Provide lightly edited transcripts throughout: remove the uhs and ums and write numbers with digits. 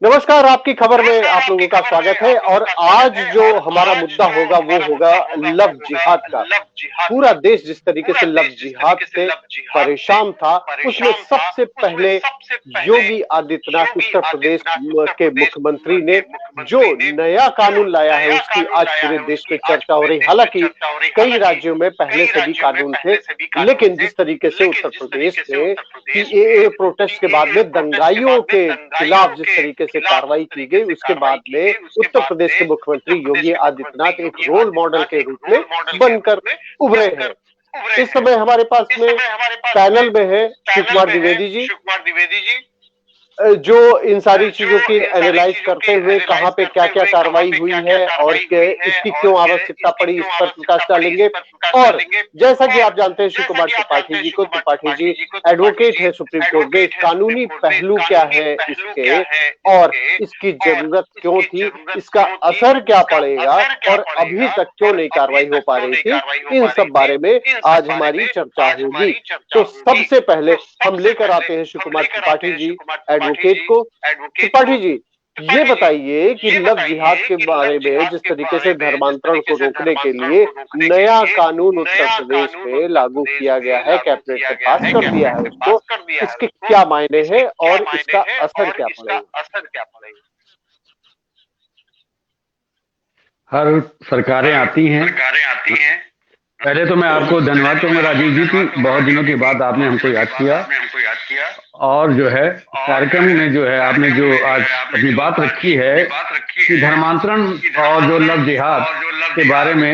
नमस्कार, आपकी खबर में आप लोगों का स्वागत है। और आज जो हमारा मुद्दा होगा वो होगा लव जिहाद का। पूरा देश जिस तरीके से लव जिहाद से परेशान था, उसमें सबसे पहले योगी आदित्यनाथ उत्तर प्रदेश के मुख्यमंत्री ने जो नया कानून लाया है उसकी आज पूरे देश में चर्चा हो रही। हालांकि कई राज्यों में पहले से भी कानून थे, लेकिन जिस तरीके से उत्तर प्रदेश में सीएए प्रोटेस्ट के बाद में दंगाइयों के खिलाफ जिस तरीके से कार्रवाई की गई, उसके बाद में उत्तर प्रदेश के मुख्यमंत्री योगी आदित्यनाथ एक रोल मॉडल के रूप में बनकर उभरे हैं। इस समय हमारे पास में पैनल में है शिव कुमार द्विवेदी जी, जो इन सारी चीजों की एनालाइज करते हुए कहां पे क्या क्या कार्रवाई हुई है और इसकी क्यों आवश्यकता पड़ी, इस पर प्रकाश डालेंगे। और जैसा कि आप जानते हैं शिव कुमार त्रिपाठी जी को, त्रिपाठी जी एडवोकेट है सुप्रीम कोर्ट में। कानूनी पहलू क्या है इसके और इसकी जरूरत क्यों थी, इसका असर क्या पड़ेगा और अभी तक क्यों नहीं कार्रवाई हो पा रही थी, इन सब बारे में आज हमारी चर्चा होगी। तो सबसे पहले हम लेकर आते हैं शिव कुमार त्रिपाठी जी, एडवोकेट को। त्रिपाठी जी, ये बताइए कि लव जिहाद के बारे में जिस तरीके से धर्मांतरण को रोकने के लिए नया कानून उत्तर प्रदेश में लागू किया गया है, कैबिनेट ने पास कर दिया है उसको, इसके क्या मायने हैं और इसका असर क्या पड़ेगा? हर सरकारें आती हैं। पहले तो मैं आपको धन्यवाद दूंगा राजीव जी की बहुत दिनों के बाद आपने हमको याद किया और जो है कार्यक्रम में जो है आपने जो आज अपनी बात रखी है कि धर्मांतरण और जो लव जिहाद के बारे में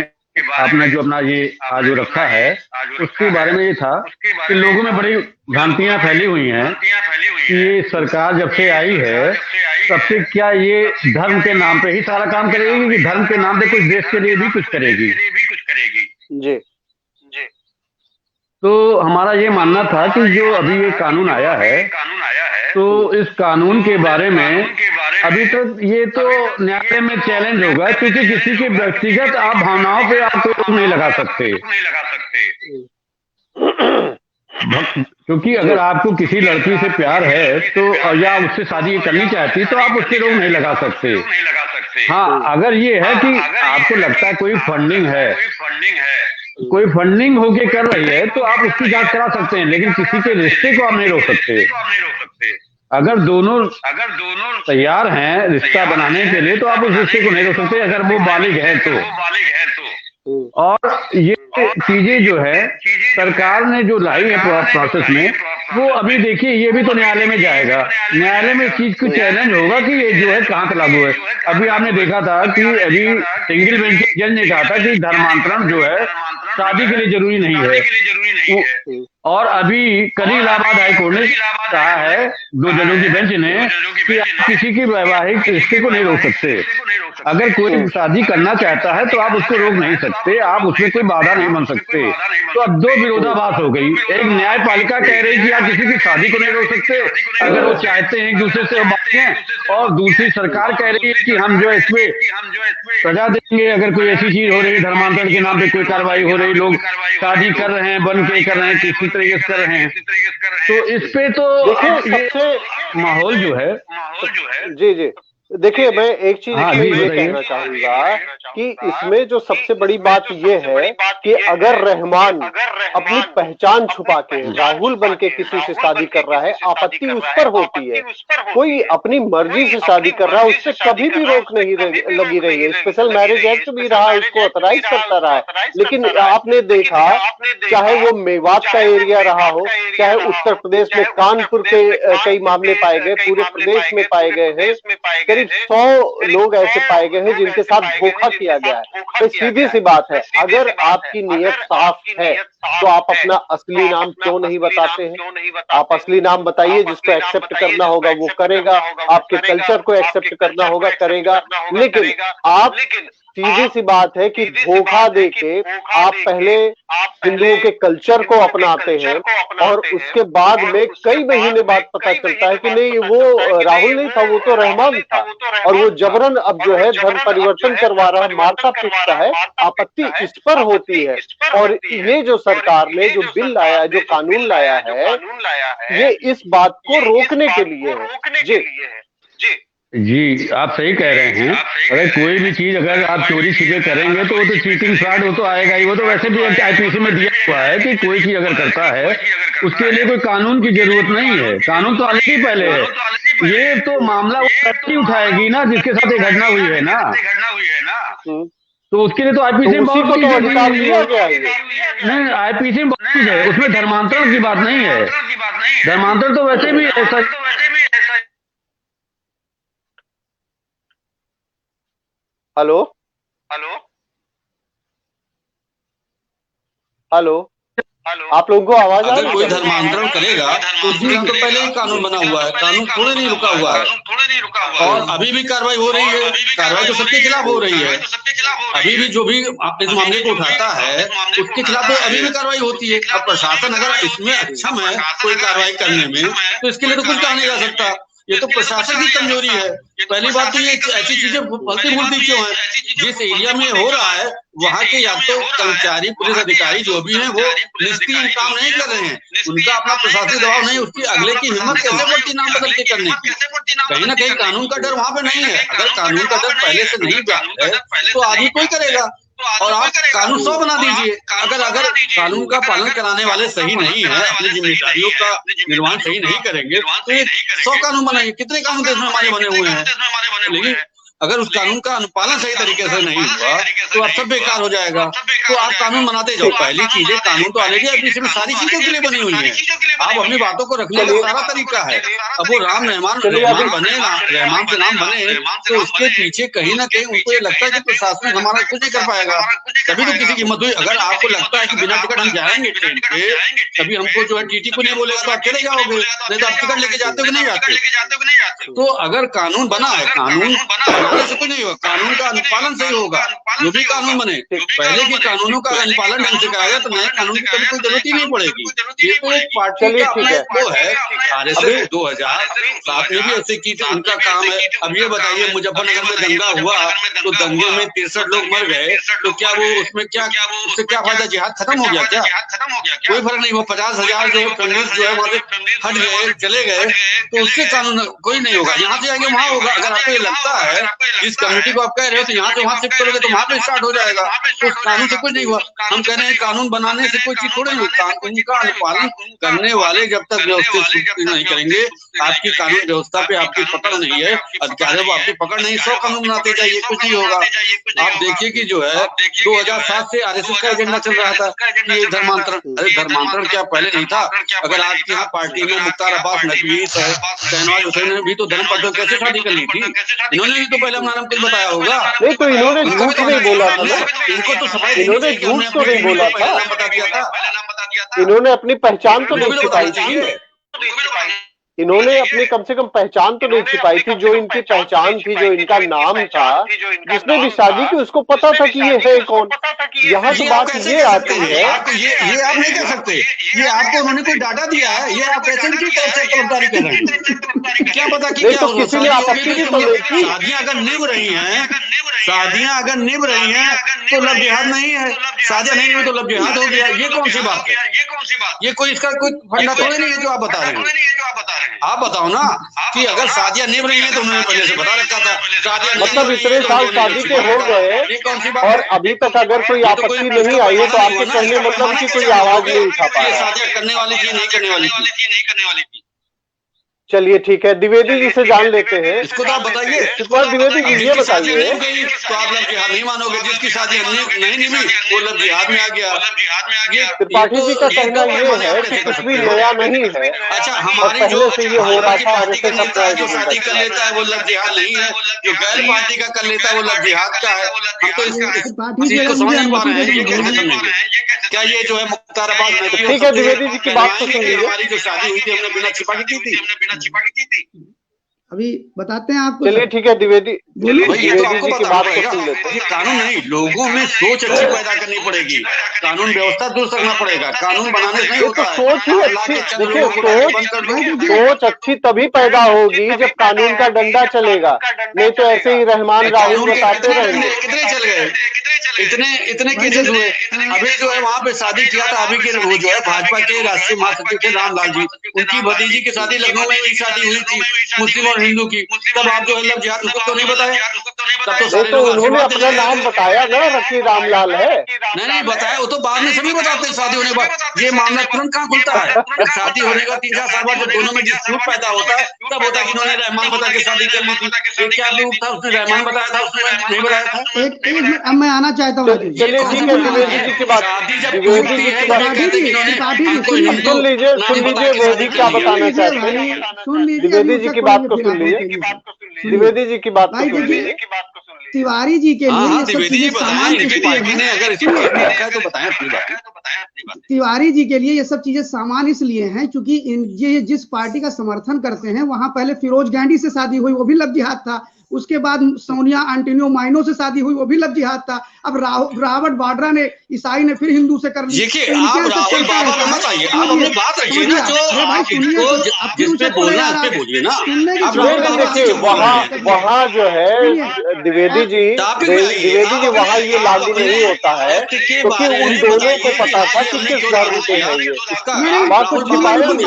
आपने जो अपना ये आज जो रखा है उसके बारे में ये था कि लोगों में बड़ी भ्रांतियां फैली हुई हैं कि ये सरकार जब से आई है तब से क्या ये धर्म के नाम पे ही सारा काम करेगी कि धर्म के नाम पे कुछ देश के लिए भी कुछ करेगी। जी, तो हमारा ये मानना था कि जो अभी ये कानून आया है तो इस कानून के बारे में अभी तक ये तो न्यायालय में चैलेंज होगा क्योंकि किसी के व्यक्तिगत आप भावनाओं पे आप रोक नहीं लगा सकते। क्योंकि अगर आपको किसी लड़की से प्यार है तो या उससे शादी करनी चाहती तो आप उससे रोक नहीं लगा सकते। हाँ, अगर ये है कि आपको लगता है कोई फंडिंग है, कोई फंडिंग होके कर रही है तो आप उसकी जांच करा सकते हैं, लेकिन किसी के रिश्ते को आप नहीं रोक सकते। अगर दोनों तैयार हैं रिश्ता बनाने के लिए तो आप उस रिश्ते को नहीं रोक सकते अगर वो बालिग है तो। और ये चीजें जो है सरकार ने जो लाई है प्रोसेस में, वो अभी देखिए ये भी तो न्यायालय में जाएगा। न्यायालय में इस चीज को चैलेंज होगा कि ये जो है कहाँ तक लागू है। अभी आपने देखा था कि अभी सिंगल बेंच के जज ने कहा था कि धर्मांतरण जो है शादी के लिए जरूरी नहीं है। और अभी कल ही इलाहाबाद हाईकोर्ट ने कहा है, 2 जजों की बेंच ने, कि आप किसी की वैवाहिक रिश्ते को नहीं रोक सकते। अगर कोई शादी करना चाहता है तो आप उसको रोक नहीं सकते, आप उसमें कोई बाधा नहीं बन सकते। तो अब 2 विरोधाभास हो गई। एक न्यायपालिका कह रही कि आप किसी की शादी को नहीं रोक सकते अगर वो चाहते हैं एक दूसरे से बातें, और दूसरी सरकार कह रही है कि हम जो है इसमें सजा देंगे अगर कोई ऐसी चीज हो रही है, धर्मांतरण के नाम पे कोई कार्रवाई हो रही, लोग शादी कर रहे हैं, बन के कर रहे हैं, किसी तरीके से कर रहे हैं। तो इस पे तो देखिए सबसे माहौल जो है जी जी देखिए, मैं एक चीज ये कहना चाहूंगा कि इसमें जो सबसे बड़ी बात ये है कि अगर रहमान अपनी पहचान छुपा के राहुल बन के किसी से शादी कर रहा है, आपत्ति उस पर होती है। कोई अपनी मर्जी से शादी कर रहा है, उससे कभी भी रोक नहीं लगी रही है। स्पेशल मैरिज एक्ट भी रहा, उसको ऑथराइज करता रहा है। लेकिन आपने देखा, चाहे वो मेवात का एरिया रहा हो, चाहे उत्तर प्रदेश में कानपुर के कई मामले पाए गए, पूरे प्रदेश में पाए गए हैं, करीब 100 लोग ऐसे पाए गए हैं जिनके साथ धोखा किया गया है। तो सीधी सी बात है, अगर आपकी नीयत साफ है तो आप अपना असली नाम क्यों नहीं बताते हैं? आप असली नाम बताइए, जिसको एक्सेप्ट करना होगा वो करेगा, आपके कल्चर को एक्सेप्ट करना होगा करेगा। लेकिन आप सीधी सी बात है कि धोखा देके आप पहले हिंदुओं के कल्चर को अपनाते हैं और उसके बाद में कई महीने बाद पता चलता है कि नहीं, वो राहुल नहीं था, वो तो रहमान था, और वो जबरन अब जो है धर्म परिवर्तन करवा रहा है, मारता पीटता है। आपत्ति इस पर होती है। और ये जो सरकार ने जो बिल लाया, जो कानून लाया है, ये इस बात को रोकने के लिए है। जी जी, आप सही कह रहे हैं। अगर कोई भी चीज अगर आप चोरी छिपे करेंगे तो वो तो चीटिंग फ्रॉड वो तो आएगा ही। वो तो वैसे भी आईपीसी में दिया हुआ है कि कोई चीज अगर करता है उसके लिए कोई कानून की जरूरत नहीं है, कानून तो अलग ही पहले है। ये तो मामला वो व्यक्ति उठाएगी ना जिसके साथ ये घटना हुई है ना, तो उसके लिए तो आईपीसी में बहुत तो अधिकार दिया गया है। नहीं, आईपीसी में बहुत चीज है, उसमें धर्मांतरण की बात नहीं है। धर्मांतरण तो वैसे भी ऐसा। हेलो हेलो हेलो, आप लोगों को आवाज आ रही है? अगर कोई धर्मांतरण करेगा तो उसके लिए तो पहले ही कानून बना हुआ है, कानून थोड़े नहीं रुका हुआ है। और अभी भी कार्रवाई हो रही है, कार्रवाई तो सबके खिलाफ हो रही है। अभी भी जो भी इस मामले को उठाता है उसके खिलाफ तो अभी भी कार्रवाई होती है। अब प्रशासन अगर इसमें अक्षम है कोई कार्रवाई करने में तो इसके लिए तो कुछ कहा नहीं जा सकता। ये तो प्रशासन की कमजोरी है। पहली बात तो ये ऐसी चीजें फलती फूलती क्यों है? जिस एरिया में हो रहा है वहाँ के या तो कर्मचारी पुलिस अधिकारी जो भी हैं वो निष्क्रिय काम नहीं कर रहे हैं, उनका अपना प्रशासनिक दबाव नहीं, उसकी अगले की हिम्मत कैसे बढ़ती नाम बदल के करने की? कहीं ना कहीं कानून का डर वहाँ पे नहीं है। अगर कानून का डर पहले से नहीं है तो आदमी कोई करेगा। और आप कानून 100 बना दीजिए। अगर कानून का पालन कराने वाले सही नहीं है, अपनी जिम्मेदारियों का निर्वहन सही नहीं करेंगे तो ये 100 कानून बनाएंगे। कितने कानून देश में हमारे बने हुए हैं, लेकिन अगर उस कानून का अनुपालन सही तरीके से नहीं हुआ तो अब सब बेकार हो जाएगा। तो आप कानून बनाते जाओ। पहली चीजें कानून तो ऑलरेडी आईपीसी में सारी चीजों के लिए बनी हुई है। आप अपनी बातों को रखने का सारा तरीका है। अब वो राम रहमान बने ना, रहमान के नाम बने तो उसके पीछे कहीं ना कहीं उनको ये लगता है कि प्रशासन हमारा कुछ नहीं कर पाएगा, तभी तो किसी की हिम्मत हुई। अगर आपको लगता है कि बिना टिकट हम जाएंगे ट्रेन पे, कभी हमको जो है टीटी को नहीं बोलेगा तो आप चले जाओगे, नहीं तो आप टिकट लेके जाते हो कि नहीं जाते। तो अगर कानून बना है, कानून से कुछ नहीं होगा, कानून का अनुपालन सही होगा। जो भी कानून बने पहले के कानूनों का अनुपालन ढंग से कराया तो नए कानून की कभी कोई जरूरत ही नहीं पड़ेगी। ये तो एक पार्टी का अपना वो है। आरएसएस 2007 में भी ऐसे की थी, उनका काम है। अब ये बताइए मुजफ्फरनगर में दंगा हुआ तो दंगे में 63 लोग मर गए, तो क्या वो उसमें क्या उससे क्या फायदा? जिहाद खत्म हो गया क्या? कोई फर्क नहीं। वो 50,000 जो है कम्युनिस्ट जो है वहां से हट गए, चले गए, तो उससे कानून कोई नहीं होगा। यहाँ से आगे वहां होगा। अगर आपको ये लगता है इस कम्युनिटी को आप कह रहे हो तो यहाँ से वहां शिफ्ट करोगे तो वहां पे स्टार्ट हो जाएगा, तो कानून से कुछ नहीं हुआ। हम कह रहे हैं कानून बनाने से कोई चीज थोड़ी नहीं, कानून का अनुपालन करने वाले जब तक व्यवस्थित नहीं करेंगे, आपकी कानून व्यवस्था पे आपकी पकड़ नहीं है, अधिकारियों को आपकी पकड़ नहीं, 100 कानून बनाते जाइए, कुछ नहीं होगा। आप देखिए कि जो है 2007 से आरएसएस का एजेंडा चल रहा था कि ये धर्मांतरण। अरे धर्मांतरण क्या पहले नहीं था? अगर आपके यहाँ पार्टी में मुख्तार अब्बास नकवी, शहनवाज हुसैन ने भी तो धर्म पद्धति कैसे शादी कर ली थी? इन्होंने भी तो पहले अपना नाम कुछ बताया होगा। नहीं तो इन्होंने झूठ नहीं बोला था ना, इनको तो सफाई, इन्होंने झूठ तो नहीं बोला था, बता दिया था। इन्होंने अपनी पहचान तो नहीं छिपाई थी। इन्होंने अपनी कम से कम पहचान तो नहीं छिपाई थी। जो इनकी पहचान थी, जो इनका नाम था, जिसने भी शादी की उसको पता था कि ये है कौन। यहाँ तो बात ये आती है, ये आप नहीं कह सकते। ये आपको उन्होंने कोई डाटा दिया है, ये आप कैसे इनकी तरफ से गिरफ्तारी कर रहे हैं? क्या पता कि क्या तो किसी ने आपत्ति भी तो नहीं की। शादियां अगर निभ रही हैं, शादियां अगर निभ रही हैं तो लव जिहाद नहीं है। शादियां नहीं हुई तो लव जिहाद हो गया। ये कौन सी बात है? ये कोई इसका कोई फंडा थोड़ी नहीं है जो आप बता रहे हैं। आप बताओ ना कि अगर शादियां निभ रही हैं तो उन्होंने पहले से बता रखा था। शादियां मतलब इतने साल शादी के हो गए और अभी तक अगर कोई आपत्ति नहीं आई है तो आपके कहने मतलब कि कोई आवाज नहीं उठा पाया। शादियां करने वाली थी, नहीं करने वाली थी। चलिए ठीक है, द्विवेदी जी से जान लेते हैं। इसको तो आप बताइए। द्विवेदी जी ये बताइए, तो आप लव जिहाद नहीं मानोगे। जिसकी शादी नहीं निभी वो लव जिहाद में आ गया। त्रिपाठी जी का कहना ये है कि कुछ भी नया नहीं है। अच्छा, हमारी जो से ये हो रहा था, जो शादी कर लेता है वो लव जिहाद नहीं है, जो गैर पार्टी का कर लेता है वो लव जिहाद का है। हम तो इस चीज को समझ नहीं पा रहे हैं। ये कैसे समझेंगे? क्या ये जो है मुख्तार अब्बास नकवी, ठीक है द्विवेदी जी की बात तो सुनिए। हमारी जो शादी हुई थी हमने बिना छिपा की थी। अभी बताते हैं आपको। चलिए ठीक है द्विवेदी जी की बात को सुन लेते हैं। ये कानून नहीं, लोगों में सोच अच्छी पैदा करनी पड़ेगी, कानून व्यवस्था दुरुस्त रखना पड़ेगा। कानून बनाने से नहीं होता है। सोच ही अच्छी, देखिए सोच अच्छी तभी पैदा होगी जब कानून का डंडा चलेगा, नहीं तो ऐसे ही रहमान राहुल बताते रहेंगे। कितने चल गए, इतने केसेस हुए। अभी जो है वहाँ पे शादी किया था, अभी के वो जो है भाजपा के राष्ट्रीय महासचिव थे रामलाल जी, उनकी भतीजी की शादी लखनऊ में ही शादी हुई थी। मुस्लिम और हिंदू की, तब आप जो है लव जिहाद उसको तो नहीं बताया, तब तो सारे तो लोग उन्होंने अपना नाम बताया ना, रफी रामलाल है। नहीं बताया, वो तो बाद में सभी बताते हैं शादी होने के बाद। ये मामला तुरंत कहाँ खुलता है, जब शादी होने का 3-4 साल बाद जब दोनों में डिस्प्यूट पैदा होता है, तब होता है कि इन्होंने रहमान बता के शादी करनी थी। ये क्या प्रूफ था, उसने रहमान बताया था, उसने नहीं बताया था। एक मिनट अब मैं आना चाहता हूँ। चलिए ठीक है, द्विवेदी जी की बात, द्विवेदी जी की बात सुन लीजिए, वो भी क्या बताना चाहते हैं। द्विवेदी जी की बात को सुन लीजिए, द्विवेदी जी की बात को सुन लीजिए। तिवारी जी के लिए ये सब चीजें सामान्य तिवारी जी के लिए ये सब चीजें सामान्य इसलिए हैं क्योंकि ये जिस पार्टी का समर्थन करते हैं वहां पहले फिरोज गांधी से शादी हुई, वो भी लव जिहाद था। उसके बाद सोनिया एंटोनियो माइनो से शादी हुई, वो भी लव जिहाद था। अब रॉबर्ट वाड्रा ने, ईसाई ने फिर हिंदू से कर ली। आप राहुल बाबा को मत आइए, आप अपनी बात रखिए ना, जो भाई सुनिए, जिसपे बोलना है उसपे बोलिए ना। देखिए वहाँ जो है द्विवेदी जी वहाँ ये लागू नहीं होता है क्योंकि उन दोनों को पता था कि किस धर्म के हैं ये, बात को छिपाया नहीं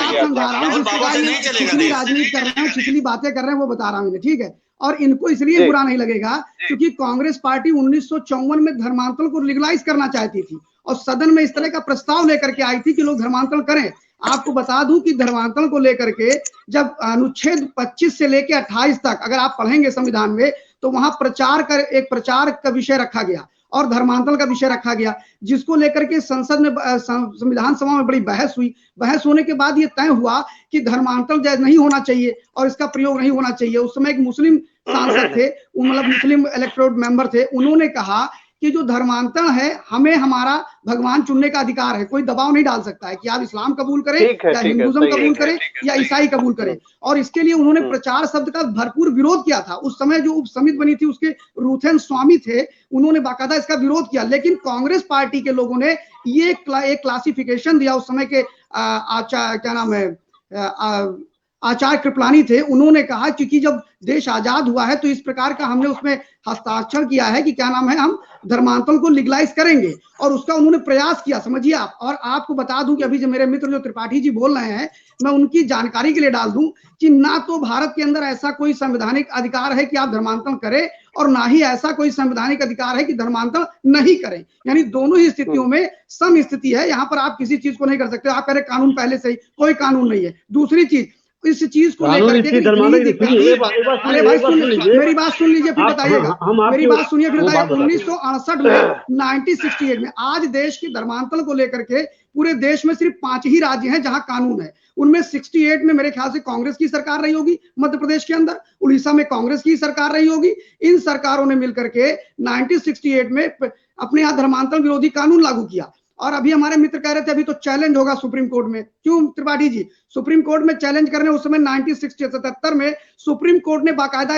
गया। छिछली राजनीति कर रहे हैं, छिछली बातें कर रहे हैं, वो बता रहा हूँ, ठीक है। और इनको इसलिए बुरा नहीं लगेगा क्योंकि कांग्रेस पार्टी 1954 में धर्मांतरण को लीगलाइज करना चाहती थी और सदन में इस तरह का प्रस्ताव लेकर के आई थी कि लोग धर्मांतरण करें। आपको बता दूं कि धर्मांतरण को लेकर के जब अनुच्छेद 25 से लेकर 28 तक अगर आप पढ़ेंगे संविधान में, तो वहां प्रचार का विषय रखा गया और धर्मांतरण का विषय रखा गया, जिसको लेकर के संसद में, संविधान सभा में बड़ी बहस हुई। बहस होने के बाद ये तय हुआ कि धर्मांतरण जायज नहीं होना चाहिए और इसका प्रयोग नहीं होना चाहिए। उस समय एक मुस्लिम सांसद थे, मतलब मुस्लिम इलेक्टोरेट मेंबर थे, उन्होंने कहा कि जो धर्मांतरण है हमें हमारा भगवान चुनने का अधिकार है, कोई दबाव नहीं डाल सकता है कि आप इस्लाम कबूल करें या हिंदुज्म कबूल करें या ईसाई कबूल करें। और इसके लिए उन्होंने प्रचार शब्द का भरपूर विरोध किया था। उस समय जो उप समिति बनी थी उसके रूथेन स्वामी थे, उन्होंने बाकायदा इसका विरोध किया। लेकिन कांग्रेस पार्टी के लोगों ने ये एक क्लासिफिकेशन दिया। उस समय के क्या नाम है, आचार्य कृपलानी थे, उन्होंने कहा क्योंकि जब देश आजाद हुआ है तो इस प्रकार का हमने उसमें हस्ताक्षर किया है कि क्या नाम है, हम धर्मांतरण को लीगलाइज करेंगे और उसका उन्होंने प्रयास किया, समझिए आप। और आपको बता दूं कि अभी जो मेरे मित्र जो त्रिपाठी जी बोल रहे हैं, मैं उनकी जानकारी के लिए डाल दूं कि ना तो भारत के अंदर ऐसा कोई संवैधानिक अधिकार है कि आप धर्मांतरण करें और ना ही ऐसा कोई संवैधानिक अधिकार है कि धर्मांतरण नहीं करें। यानी दोनों ही स्थितियों में सम स्थिति है। यहाँ पर आप किसी चीज को नहीं कर सकते। आप कह रहे कानून पहले से ही, कोई कानून नहीं है। दूसरी चीज, इस चीज को लेकर के अरे भाई मेरी बात सुन लीजिए फिर बताइएगा, मेरी बात सुनिए फिर बताइए। 1968 में 1968 में आज देश की धर्मांतरण को लेकर के पूरे देश में सिर्फ 5 ही राज्य हैं जहां कानून है। उनमें 68 में मेरे ख्याल से कांग्रेस की सरकार रही होगी मध्य प्रदेश के अंदर, उड़ीसा में कांग्रेस की सरकार रही होगी। इन सरकारों ने मिलकर के 1968 में अपने यहाँ धर्मांतरण विरोधी कानून लागू किया। और अभी हमारे मित्र कह रहे थे अभी तो चैलेंज होगा सुप्रीम कोर्ट में। क्यों त्रिपाठी जी? सुप्रीम कोर्ट में चैलेंज करने उस समय 1977 में सुप्रीम कोर्ट ने बाकायदा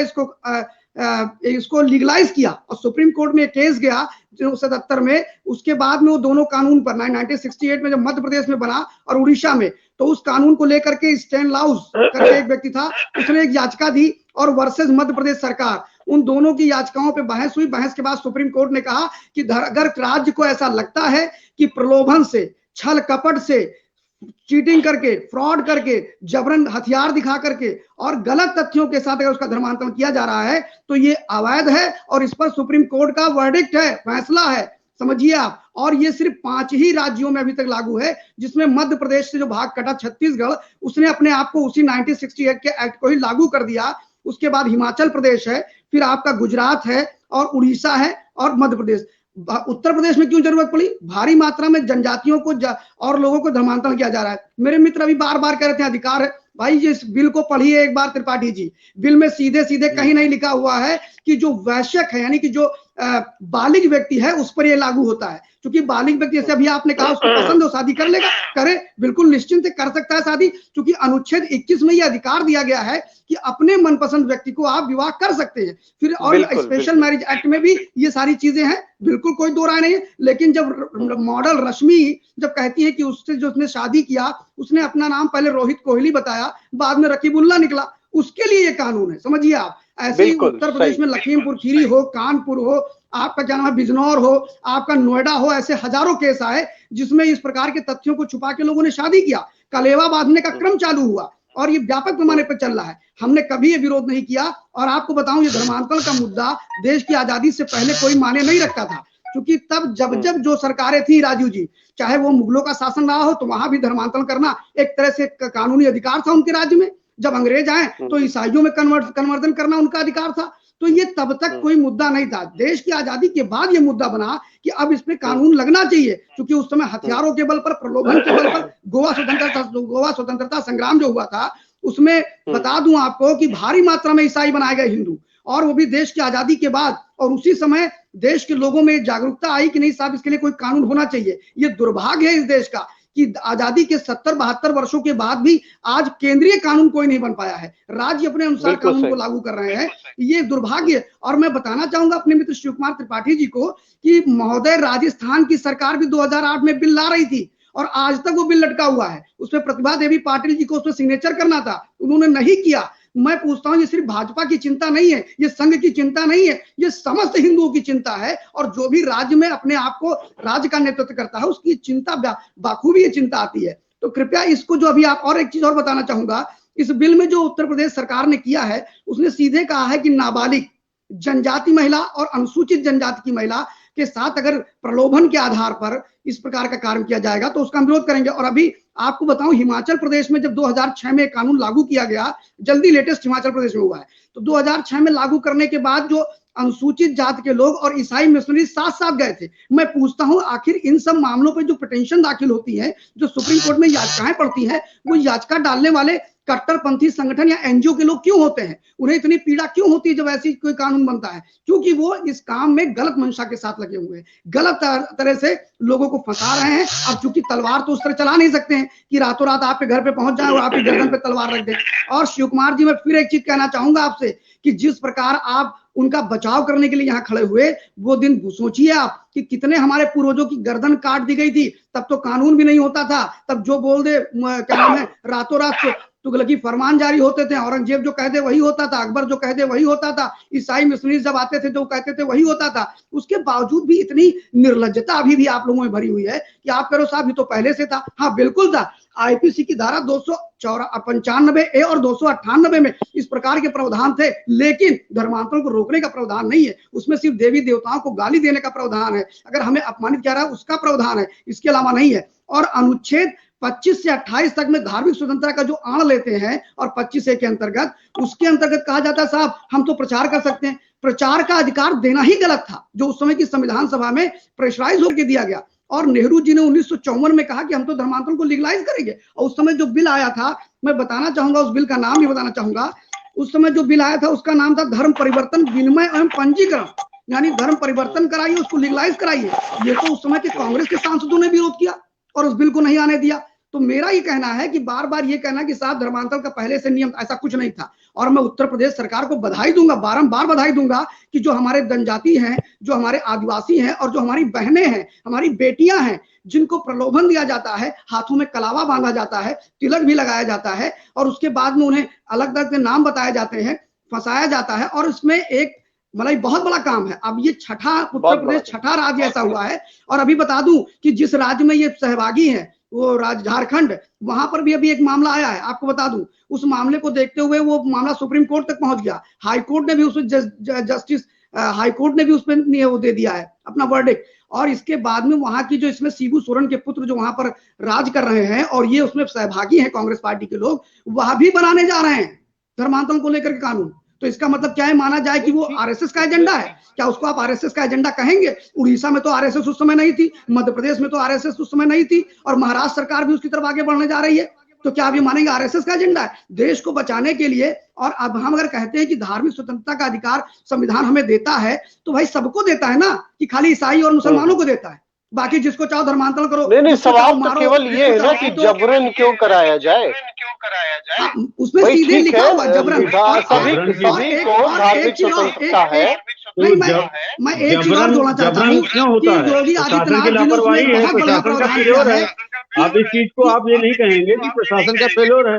इसको लीगलाइज किया और सुप्रीम कोर्ट में केस गया जो 77 में। उसके बाद में वो दोनों कानून पर 1968 में जब मध्य प्रदेश में बना और उड़ीसा में, तो उस कानून को लेकर के स्टैन लाउस करके एक व्यक्ति था, उसने एक याचिका दी और वर्सेस मध्य प्रदेश सरकार, उन दोनों की याचिकाओं पे बहस हुई। बहस के बाद सुप्रीम कोर्ट ने कहा कि अगर राज्य को ऐसा लगता है कि प्रलोभन से, छल कपट से, चीटिंग करके, फ्रॉड करके, जबरन हथियार दिखा करके और गलत तथ्यों के साथ अगर उसका धर्मांतरण किया जा रहा है तो ये अवैध है और इस पर सुप्रीम कोर्ट का वर्डिक्ट है, फैसला है, समझिए आप। और ये सिर्फ 5 ही राज्यों में अभी तक लागू है, जिसमें मध्य प्रदेश से जो भाग कटा छत्तीसगढ़, उसने अपने आप को उसी 1968 के एक्ट को ही लागू कर दिया। उसके बाद हिमाचल प्रदेश है, फिर आपका गुजरात है और उड़ीसा है और मध्य प्रदेश। उत्तर प्रदेश में क्यों जरूरत पड़ी? भारी मात्रा में जनजातियों को और लोगों को धर्मांतरण किया जा रहा है। मेरे मित्र अभी बार बार कह रहे थे अधिकार है। भाई इस बिल को पढ़िए एक बार त्रिपाठी जी। बिल में सीधे सीधे कहीं नहीं लिखा हुआ है कि जो वैश्यक है यानी कि जो बालिग व्यक्ति है उस पर यह लागू होता है। क्योंकि बालिग व्यक्ति जैसे अभी आपने कहा उसको पसंद हो शादी कर लेगा, करे, बिल्कुल निश्चिंत से कर सकता है शादी, क्योंकि अनुच्छेद 21 में यह अधिकार दिया गया है कि अपने मनपसंद व्यक्ति को आप विवाह कर सकते हैं। फिर और स्पेशल मैरिज एक्ट में भी ये सारी चीजें हैं, बिल्कुल कोई दो राय नहीं है। लेकिन जब मॉडल रश्मि जब कहती है कि उससे जो उसने शादी किया उसने अपना नाम पहले रोहित कोहली बताया, बाद में रकीबुल्ला निकला, उसके लिए ये कानून है, समझिए आप। ऐसे ही उत्तर प्रदेश में लखीमपुर खीरी हो, कानपुर हो, आपका क्या नाम है बिजनौर हो, आपका नोएडा हो, ऐसे हजारों केस आए जिसमें इस प्रकार के तथ्यों को छुपा के लोगों ने शादी किया। कलेवा बांधने का क्रम चालू हुआ और ये व्यापक पैमाने पर चल रहा है। हमने कभी ये विरोध नहीं किया। और आपको बताऊं, ये धर्मांतरण का मुद्दा देश की आजादी से पहले कोई माने नहीं रखता था, क्योंकि तब जब जो सरकारें थी राजू जी, चाहे वो मुगलों का शासन रहा हो तो वहां भी धर्मांतरण करना एक तरह से कानूनी अधिकार था उनके राज्य में। जब अंग्रेज आए तो ईसाइयों में कन्वर्जन करना उनका अधिकार था। तो ये तब तक कोई मुद्दा नहीं था। देश की आजादी के बाद ये मुद्दा बना कि अब इस पे कानून लगना चाहिए, क्योंकि उस समय हथियारों के बल पर, प्रलोभन के बल पर गोवा स्वतंत्रता संग्राम जो हुआ था उसमें बता दूं आपको कि भारी मात्रा में ईसाई बनाए गए हिंदू, और वो भी देश की आजादी के बाद। और उसी समय देश के लोगों में जागरूकता आई कि नहीं साहब, इसके लिए कोई कानून होना चाहिए। ये दुर्भाग्य है इस देश का कि आजादी के 70-72 वर्षों के बाद भी आज केंद्रीय कानून कोई नहीं बन पाया है। राज्य अपने अनुसार कानून को लागू कर रहे हैं, ये दुर्भाग्य। और मैं बताना चाहूंगा अपने मित्र शिव कुमार त्रिपाठी जी को कि महोदय, राजस्थान की सरकार भी 2008 में बिल ला रही थी और आज तक वो बिल लटका हुआ है। उसमें प्रतिभा देवी पाटिल जी को उसमें सिग्नेचर करना था, उन्होंने नहीं किया। मैं पूछता हूं, ये सिर्फ भाजपा की चिंता नहीं है, ये संघ की चिंता नहीं है, ये समस्त हिंदुओं की चिंता है। और जो भी राज्य में अपने आप को राज्य का नेतृत्व करता है उसकी चिंता बाखूबी ये चिंता आती है। तो कृपया इसको जो अभी आप, और एक चीज और बताना चाहूंगा, इस बिल में जो उत्तर प्रदेश सरकार ने किया है उसने सीधे कहा है कि नाबालिग, जनजाति महिला और अनुसूचित जनजाति की महिला के साथ अगर प्रलोभन के आधार पर इस प्रकार का कार्य किया जाएगा तो उसका विरोध करेंगे। और अभी आपको बताऊं, हिमाचल प्रदेश में जब 2006 में कानून लागू किया गया, जल्दी लेटेस्ट हिमाचल प्रदेश में हुआ है, तो 2006 में लागू करने के बाद जो अनुसूचित जाति के लोग और ईसाई मिशनरी साथ साथ गए थे। मैं पूछता हूं, आखिर इन सब मामलों पर जो पिटीशन दाखिल होती है, जो सुप्रीम कोर्ट में याचिकाएं पड़ती हैं, वो याचिका डालने वाले कट्टरपंथी संगठन या एनजीओ के लोग क्यों होते हैं? उन्हें इतनी पीड़ा क्यों होती है जब ऐसी कोई कानून बनता है? क्योंकि वो इस काम में गलत मंशा के साथ लगे हुए हैं, गलत तरह से लोगों को फंसा रहे हैं। अब चूंकि तलवार तो उस तरह चला नहीं सकते हैं कि रातों रात आपके घर पे पहुंच जाए और आपकी गर्दन पे तलवार रख दे। और शिव कुमार जी, मैं फिर एक चीज कहना चाहूंगा आपसे कि जिस प्रकार आप उनका बचाव करने के लिए यहाँ खड़े हुए, वो दिन सोचिए आप कि कितने हमारे पूर्वजों की गर्दन काट दी गई थी। तब तो कानून भी नहीं होता था, तब जो बोल दे, क्या नाम है, रातों रात तुगलकी फरमान जारी होते थे। औरंगजेब जो कह दे वही होता था, अकबर जो कह दे वही होता था, ईसाई मिशनरी जब आते थे जो कहते थे वही होता था। उसके बावजूद भी इतनी निर्लज्जता अभी भी आप लोगों में भरी हुई है कि आप करो साहब ये तो पहले से था। हाँ बिल्कुल था। आईपीसी की धारा 295A और 298 में इस प्रकार के प्रावधान थे, लेकिन धर्मांतरण को रोकने का प्रावधान नहीं है। उसमें सिर्फ देवी देवताओं को गाली देने का प्रावधान है, अगर हमें अपमानित किया रहा है उसका प्रावधान है, इसके अलावा नहीं है। और अनुच्छेद 25 से 28 तक में धार्मिक स्वतंत्रता का जो आड़ लेते हैं और 25A के अंतर्गत, उसके अंतर्गत कहा जाता है साहब हम तो प्रचार कर सकते हैं। प्रचार का अधिकार देना ही गलत था, जो उस समय की संविधान सभा में प्रेशराइज होकर दिया गया। और नेहरू जी ने 1954 में कहा कि हम तो धर्मांतरण को लीगलाइज करेंगे। और उस समय जो बिल आया था, मैं बताना चाहूंगा, उस बिल का नाम भी बताना चाहूंगा। उस समय जो बिल आया था उसका नाम था धर्म परिवर्तन, विनिमय एवं पंजीकरण, यानी धर्म परिवर्तन कराइए, उसको लीगलाइज कराइए। ये तो उस समय के कांग्रेस के सांसदों ने विरोध किया और उस बिल को नहीं आने दिया। तो मेरा ये कहना है कि बार बार ये कहना कि साहब धर्मांतरण का पहले से नियम, ऐसा कुछ नहीं था। और मैं उत्तर प्रदेश सरकार को बधाई दूंगा, बारंबार बधाई दूंगा कि जो हमारे जनजाति हैं, जो हमारे आदिवासी हैं और जो हमारी बहनें हैं, हमारी बेटियां हैं, जिनको प्रलोभन दिया जाता है, हाथों में कलावा बांधा जाता है, तिलक भी लगाया जाता है और उसके बाद में उन्हें अलग अलग के नाम बताए जाते हैं, फंसाया जाता है। और इसमें एक मतलब बहुत बड़ा काम है। अब ये उत्तर प्रदेश छठा राज्य ऐसा हुआ है। और अभी बता दूं कि जिस राज्य में ये सहभागी है वो राज्य झारखंड, वहां पर भी अभी एक मामला आया है, आपको बता दूं। उस मामले को देखते हुए वो मामला सुप्रीम कोर्ट तक पहुंच गया। हाई कोर्ट ने भी उसमें जस्टिस हाई कोर्ट ने भी उसमें वो दे दिया है अपना वर्डिक्ट। और इसके बाद में वहां की जो इसमें शिबू सोरेन के पुत्र जो वहां पर राज कर रहे हैं और ये उसमें सहभागी हैं कांग्रेस पार्टी के लोग, वह भी बनाने जा रहे हैं धर्मांतरण को लेकर के कानून। तो इसका मतलब क्या है, माना जाए कि वो आरएसएस का एजेंडा है। क्या उसको आप आरएसएस का एजेंडा कहेंगे? उड़ीसा में तो आरएसएस उस समय नहीं थी, मध्य प्रदेश में तो आरएसएस उस समय नहीं थी, और महाराष्ट्र सरकार भी उसकी तरफ आगे बढ़ने जा रही है। तो क्या आप ये मानेंगे आरएसएस का एजेंडा है देश को बचाने के लिए? और अब हम अगर कहते हैं कि धार्मिक स्वतंत्रता का अधिकार संविधान हमें देता है, तो भाई सबको देता है ना, कि खाली ईसाई और मुसलमानों को देता है? बाकी जिसको चाहो धर्मांतरण करो। नहीं, सवाल तो केवल ये है ना कि जबरन क्यों कराया जाए। उसमें सीधे लिखा हुआ जबरन। सभी को धार्मिक स्वतंत्रता है। मैं एक चीज और जोड़ना चाहता हूँ कि योगी आदित्यनाथ जी ने उसमें बहुत बड़ा प्रावधान किया है। आप इस चीज को आप ये नहीं कहेंगे कि प्रशासन का फेल्योर है।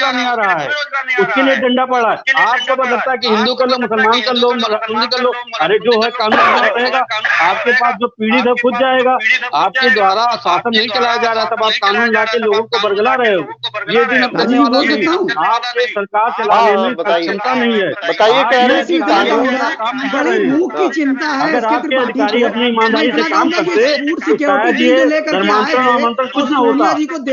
रोजगार नहीं आ रहा है, उसके लिए डंडा पड़ा है। आपको पता लगता है कि हिंदू कर लो, मुसलमान कर लो, हिंदी कर लो, अरे जो है कानून रहेगा, आपके पास जो पीड़ित है खुद जाएगा। आपके द्वारा शासन नहीं चलाया जा रहा, तब आप कानून ला के लोगों को बरगला रहे हो। ये दिन अब करने वाला नहीं, आपके सरकार चलाने में क्षमता नहीं है। बताइए, कह रहे हैं कि बड़ी मुंह की चिंता है। अगर आपके अधिकारी अपनी ईमानदारी से काम करते तो शायद ये धर्मांतरण आमंत्रण कुछ न होता।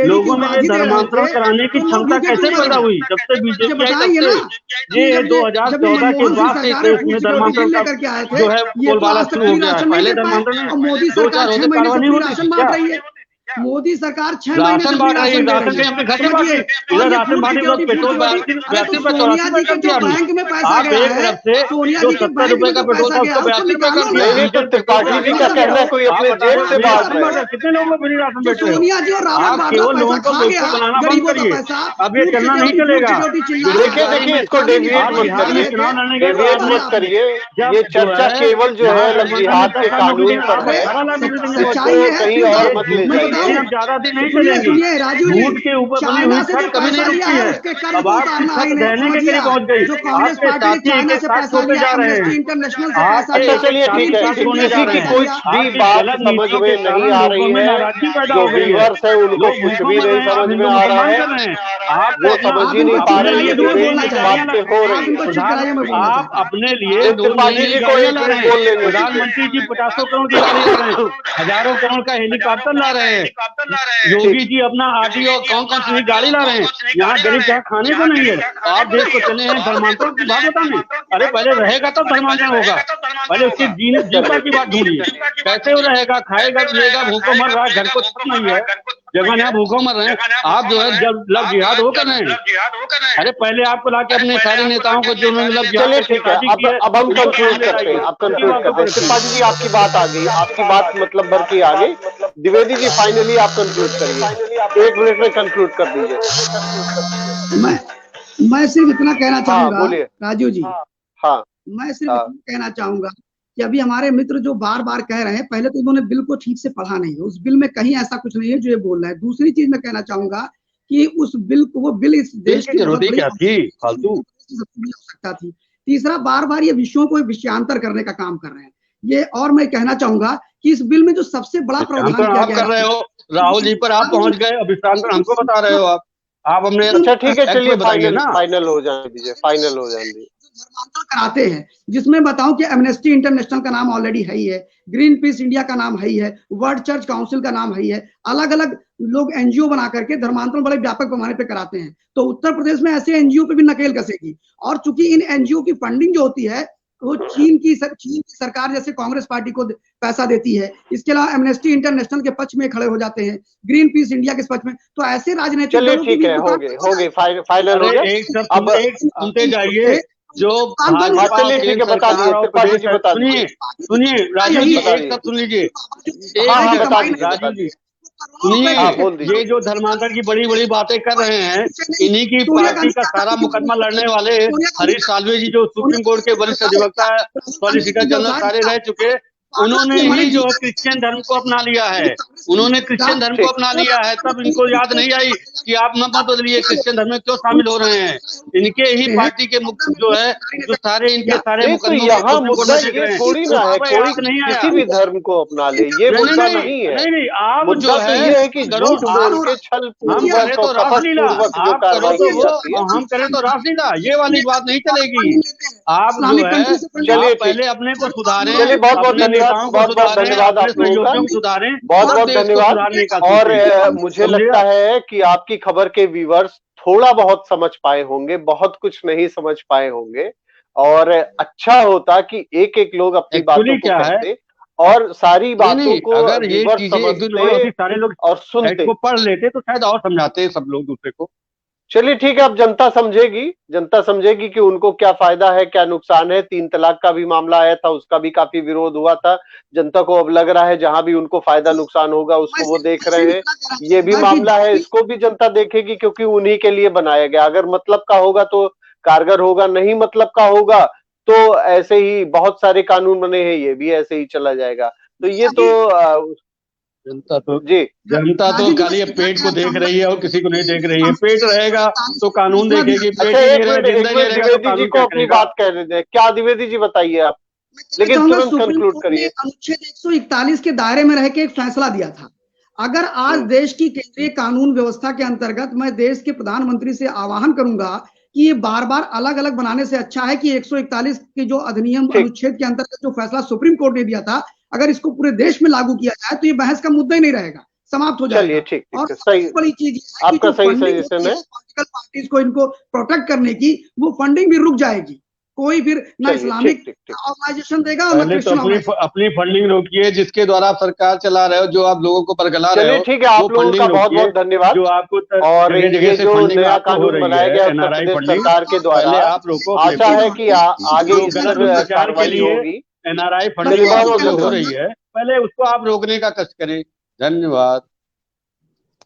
लोगों में धर्मांतरण कराने की क्षमता कैसे पैदा हुई? जब से बीजेपी आई तब से। ये 2014 के बाद से इसमें धर्मांतरण का जो है बोलबाला शुरू हो गया है। पहले धर्मांतरण 2-4 होते कार्रवाई नहीं होती। मोदी सरकार 6 महीने राशन बांट रही है, राशन अपने घर से बांट रही है, राशन बांट रही है, पेट्रोल सोनिया जी के जो बैंक में पैसा गया है, सोनिया जी के बैंक में जो पैसा गया है उसको निकालो ना। नहीं तो त्रिपाठी जी का कहना है कोई अपने जेब से बांट रहा है। कितने लोगों में फ्री राशन बेच रहे हो? सोनिया जी और रावत पैसा खा गया गरीबों का पैसा, अब ये चलना नहीं चलेगा। देखिए इसको डेविएट मत करिए, ये चर्चा केवल जो है जिहाद के कानून पर है, कहीं और मत ले जाइए। ज्यादा दिन नहीं चलेंगे, झूठ के ऊपर बनी हुई छत कभी नहीं रुकती है। अब आपकी छत ढहने के करीब पहुंच गई, आपके साथी एक साथ सोते जा रहे हैं। अच्छा चलिए ठीक है, किसी की कोई भी बात समझ में नहीं आ रही है, जो व्यूअर्स है उनको कुछ भी नहीं समझ में आ रहा है, वो समझ ही नहीं पा रहे बातें हो रही है। आप अपने लिए त्रिपाठी जी को एक मिनट बोल लेंगे। प्रधानमंत्री जी 50 करोड़ की गाड़ी ला रहे हैं, हजारों करोड़ का हेलीकॉप्टर ला रहे हैं, योगी जी अपना आरटीओ कौन सी गाड़ी ला रहे हैं। यहाँ गरीब क्या खाने को नहीं है। आप देश को चले हैं धर्मांतरण की बात बताने, अरे पहले रहेगा तब धर्मांतरण होगा, पहले उसकी जीविका की बात ढूंढिए। कैसे वो रहेगा, खाएगा पिएगा, भूखों मर रहा है, घर को छत नहीं है, जगह यहाँ भूखों मर रहे हैं। आप जो है जब लव जिहाद हो कर रहे हैं, अरे पहले आपको लाके अपने सारे नेताओं को जो उन्होंने लव जिहाद। ठीक है, अब हम कंक्लूड करते हैं, आप कंक्लूड करते हैं। त्रिपाठी जी आपकी बात आ गई, आपकी बात मतलब भर की आ गई। द्विवेदी जी फाइनली आप कंक्लूड करिए, 1 मिनट में कंक्लूड कर दीजिए। मैं सिर्फ इतना कहना चाहूंगा राजू जी, हाँ मैं सिर्फ इतना कहना चाहूंगा कि अभी हमारे मित्र जो बार बार कह रहे हैं, पहले तो उन्होंने बिल को ठीक से पढ़ा नहीं है, उस बिल में कहीं ऐसा कुछ नहीं है जो ये बोल रहा है। दूसरी चीज मैं कहना चाहूंगा कि उस बिल को, वो बिल इस देश की जरूरत क्या थी, फालतू हो सकता थी। तीसरा, बार बार ये विषयों को विषयांतर करने का काम कर रहे हैं ये। और मैं कहना चाहूंगा कि इस बिल में जो सबसे बड़ा प्रावधान किया गया कर रहे हो, राहुल जी पर आप पहुंच गए, अब विषयांतर हमको बता रहे हो आप हमने। अच्छा ठीक है, चलिए फाइनल हो जाने दीजिए, फाइनल हो जाने दीजिए। धर्मांतरण कराते हैं, जिसमें बताऊं कि एमनेस्टी इंटरनेशनल का नाम ऑलरेडी है ही है, ग्रीन पीस इंडिया का नाम है ही है, वर्ल्ड चर्च काउंसिल का नाम है ही है, अलग अलग लोग एनजीओ बना करके धर्मांतरण बड़े व्यापक पैमाने पे कराते हैं। तो उत्तर प्रदेश में ऐसे एनजीओ पे भी नकेल कसेगी। और चूंकि इन एनजीओ की फंडिंग जो होती है वो चीन की सरकार जैसे कांग्रेस पार्टी को पैसा देती है, इसके अलावा एमनेस्टी इंटरनेशनल के पक्ष में खड़े हो जाते हैं, ग्रीन पीस इंडिया के पक्ष में। तो ऐसे राजनीतिक चलिए ठीक है, हो गए फाइनल हो गए। अब सुनते जाइए जो चलिए ठीक है, बता दीजिए, बता दीजिए, सुनिए राजू जी, एक सब सुन लीजिए राजू जी, सुनिए। ये जो धर्मांतरण की बड़ी बड़ी बातें कर रहे हैं, इन्हीं की पार्टी का सारा मुकदमा लड़ने वाले हरीश साल्वे जी, जो सुप्रीम कोर्ट के वरिष्ठ अधिवक्ता है, सॉलिसिटर जनरल सारे रह चुके, उन्होंने ही जो क्रिश्चियन धर्म को अपना लिया है, उन्होंने क्रिश्चियन धर्म को अपना लिया है। तब इनको याद नहीं आई कि आप मत बदलिए, क्रिश्चियन धर्म में क्यों शामिल हो रहे हैं। इनके ही पार्टी के मुख्य जो है, जो सारे इनके सारे मुकदमे यहाँ मुद्दा ये थोड़ी ना है कोई किसी भी धर्म को अपना ले, ये मुद्दा नहीं है। नहीं, आप जो है कि झूठ बोल के छल पूर्वक तो रासलीला हम करें तो रासलीला, ये वाली बात नहीं चलेगी। आप जो है चलिए पहले अपने को सुधारें। चलिए बहुत बहुत धन्यवाद आप लोगों का, बहुत बहुत धन्यवाद। और मुझे लगता है कि आपकी खबर के व्यूअर्स थोड़ा बहुत समझ पाए होंगे, बहुत कुछ नहीं समझ पाए होंगे, और अच्छा होता कि एक एक लोग अपनी बातों को कहते और सारी बातों को अगर ये चीजें सारे लोग और सुनते को पढ़ लेते तो शायद और समझाते सब लोग दूसरे को। चलिए ठीक है, अब जनता समझेगी कि उनको क्या फायदा है क्या नुकसान है। 3 तलाक का भी मामला आया था, उसका भी काफी विरोध हुआ था। जनता को अब लग रहा है जहां भी उनको फायदा नुकसान होगा उसको वो देख रहे हैं। ये भी मामला है, इसको भी जनता देखेगी, क्योंकि उन्हीं के लिए बनाया गया। अगर मतलब का होगा तो कारगर होगा, नहीं मतलब का होगा तो ऐसे ही बहुत सारे कानून बने हैं, ये भी ऐसे ही चला जाएगा। तो ये तो जनता तो खाली पेट को देख रही है और किसी को नहीं देख रही है। पेट रहेगा तो कानून देखेगी, पेट द्विवेदी जी को अपनी बात कह रहे थे, क्या द्विवेदी जी बताइए आप, लेकिन तुरंत कंक्लूड करिए। अनुच्छेद 141 के दायरे में रह के एक फैसला दिया था। अगर आज देश की केंद्रीय कानून व्यवस्था के अंतर्गत मैं देश के प्रधानमंत्री से आह्वान करूंगा कि ये बार बार अलग अलग बनाने से अच्छा है कि 141 के जो अधिनियम अनुच्छेद के अंतर्गत जो फैसला सुप्रीम कोर्ट ने दिया था, अगर इसको पूरे देश में लागू किया जाए तो ये बहस का मुद्दा ही नहीं रहेगा, समाप्त हो जाएगा। चलिए ठीक, और सबसे बड़ी चीज है आपका सही सजेशन है, पॉलिटिकल पार्टीज को इनको प्रोटेक्ट करने की, वो फंडिंग भी रुक जाएगी। कोई फिर ना इस्लामिक ऑर्गेनाइजेशन देगा और ना क्रिश्चियन ऑर्गेनाइजेशन। अपनी फंडिंग रोकिए जिसके द्वारा आप सरकार चला रहे हो, जो आप लोगों को बरगला रहे हो। ठीक है, आप लोगों का बहुत बहुत धन्यवाद। जो आपको और ये जो नया कानून बनाया गया उत्तर प्रदेश सरकार के द्वारा, आप लोगों को आशा है कि आगे इस पर कार्रवाई होगी। NRI फंडिंग हो रही है, पहले उसको आप रोकने का कष्ट करें। धन्यवाद।